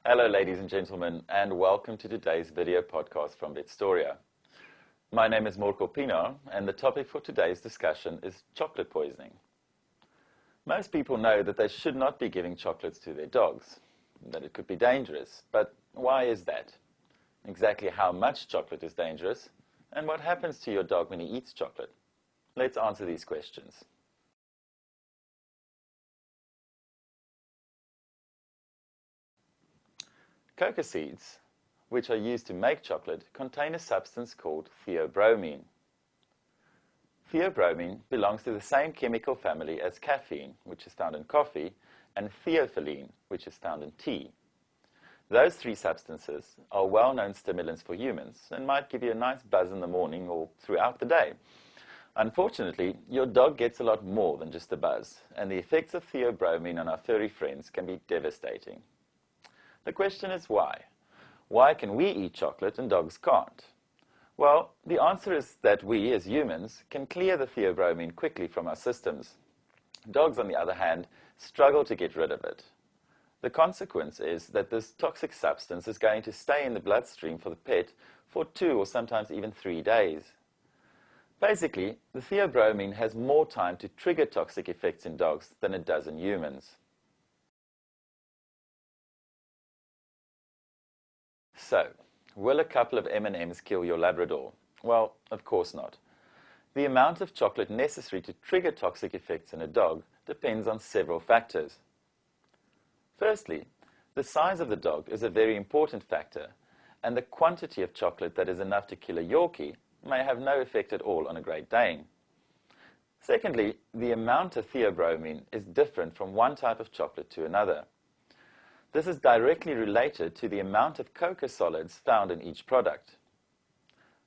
Hello ladies and gentlemen, and welcome to today's video podcast from Vetstoria. My name is Mغlق, and the topic for today's discussion is chocolate poisoning. Most people know that they should not be giving chocolates to their dogs, that it could be dangerous, but why is that? Exactly how much chocolate is dangerous, and what happens to your dog when he eats chocolate? Let's answer these questions. Cocoa seeds, which are used to make chocolate, contain a substance called theobromine. Theobromine belongs to the same chemical family as caffeine, which is found in coffee, and theophylline, which is found in tea. Those three substances are well-known stimulants for humans and might give you a nice buzz in the morning or throughout the day. Unfortunately, your dog gets a lot more than just a buzz, and the effects of theobromine on our furry friends can be devastating. The question is why? Why can we eat chocolate and dogs can't? Well, the answer is that we, as humans, can clear the theobromine quickly from our systems. Dogs, on the other hand, struggle to get rid of it. The consequence is that this toxic substance is going to stay in the bloodstream for the pet for 2 or sometimes even 3 days. Basically, the theobromine has more time to trigger toxic effects in dogs than it does in humans. So, will a couple of M&Ms kill your Labrador? Well, of course not. The amount of chocolate necessary to trigger toxic effects in a dog depends on several factors. Firstly, the size of the dog is a very important factor, and the quantity of chocolate that is enough to kill a Yorkie may have no effect at all on a Great Dane. Secondly, the amount of theobromine is different from one type of chocolate to another. This is directly related to the amount of cocoa solids found in each product.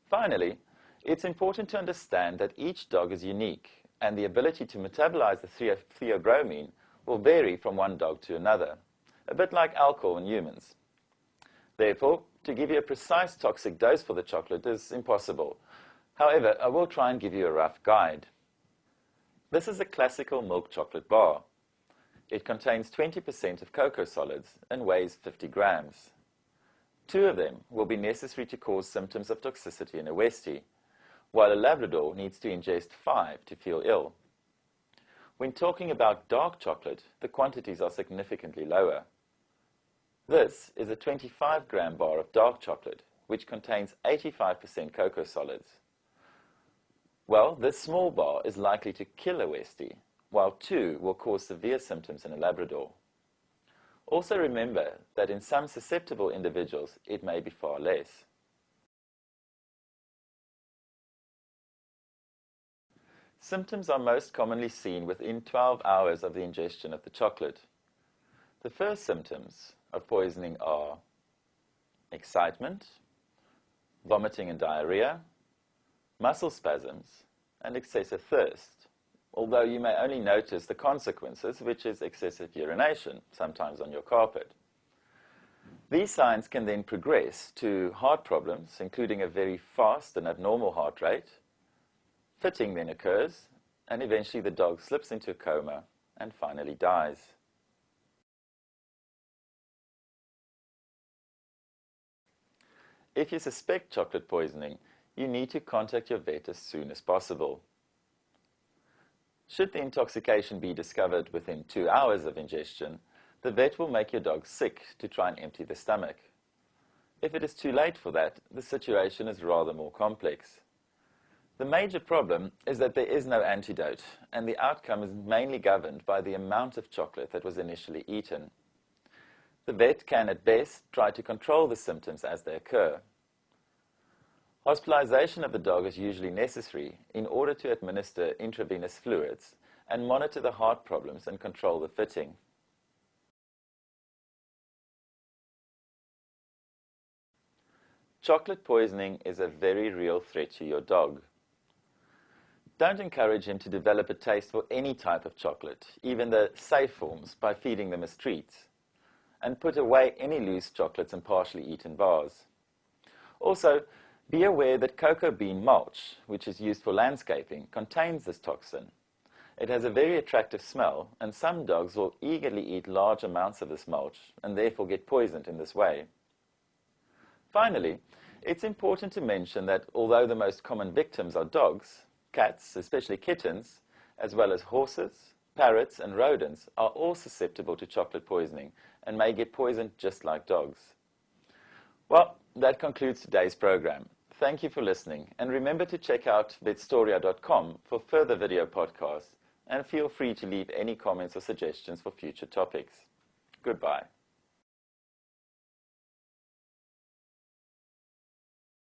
Finally, it's important to understand that each dog is unique, and the ability to metabolize the theobromine will vary from one dog to another, a bit like alcohol in humans. Therefore, to give you a precise toxic dose for the chocolate is impossible. However, I will try and give you a rough guide. This is a classical milk chocolate bar. It contains 20% of cocoa solids and weighs 50 grams. 2 of them will be necessary to cause symptoms of toxicity in a Westie, while a Labrador needs to ingest 5 to feel ill. When talking about dark chocolate, the quantities are significantly lower. This is a 25-gram bar of dark chocolate, which contains 85% cocoa solids. Well, this small bar is likely to kill a Westie, while 2 will cause severe symptoms in a Labrador. Also remember that in some susceptible individuals, it may be far less. Symptoms are most commonly seen within 12 hours of the ingestion of the chocolate. The first symptoms of poisoning are excitement, vomiting and diarrhea, muscle spasms, and excessive thirst, although you may only notice the consequences, which is excessive urination, sometimes on your carpet. These signs can then progress to heart problems, including a very fast and abnormal heart rate. Fitting then occurs, and eventually the dog slips into a coma and finally dies. If you suspect chocolate poisoning, you need to contact your vet as soon as possible. Should the intoxication be discovered within 2 hours of ingestion, the vet will make your dog sick to try and empty the stomach. If it is too late for that, the situation is rather more complex. The major problem is that there is no antidote, and the outcome is mainly governed by the amount of chocolate that was initially eaten. The vet can, at best, try to control the symptoms as they occur. Hospitalization of the dog is usually necessary in order to administer intravenous fluids and monitor the heart problems and control the fitting. Chocolate poisoning is a very real threat to your dog. Don't encourage him to develop a taste for any type of chocolate, even the safe forms, by feeding them as treats. And put away any loose chocolates and partially eaten bars. Also, be aware that cocoa bean mulch, which is used for landscaping, contains this toxin. It has a very attractive smell, and some dogs will eagerly eat large amounts of this mulch and therefore get poisoned in this way. Finally, it's important to mention that although the most common victims are dogs, cats, especially kittens, as well as horses, parrots, and rodents are all susceptible to chocolate poisoning and may get poisoned just like dogs. Well, that concludes today's program. Thank you for listening, and remember to check out vetstoria.com for further video podcasts, and feel free to leave any comments or suggestions for future topics. Goodbye.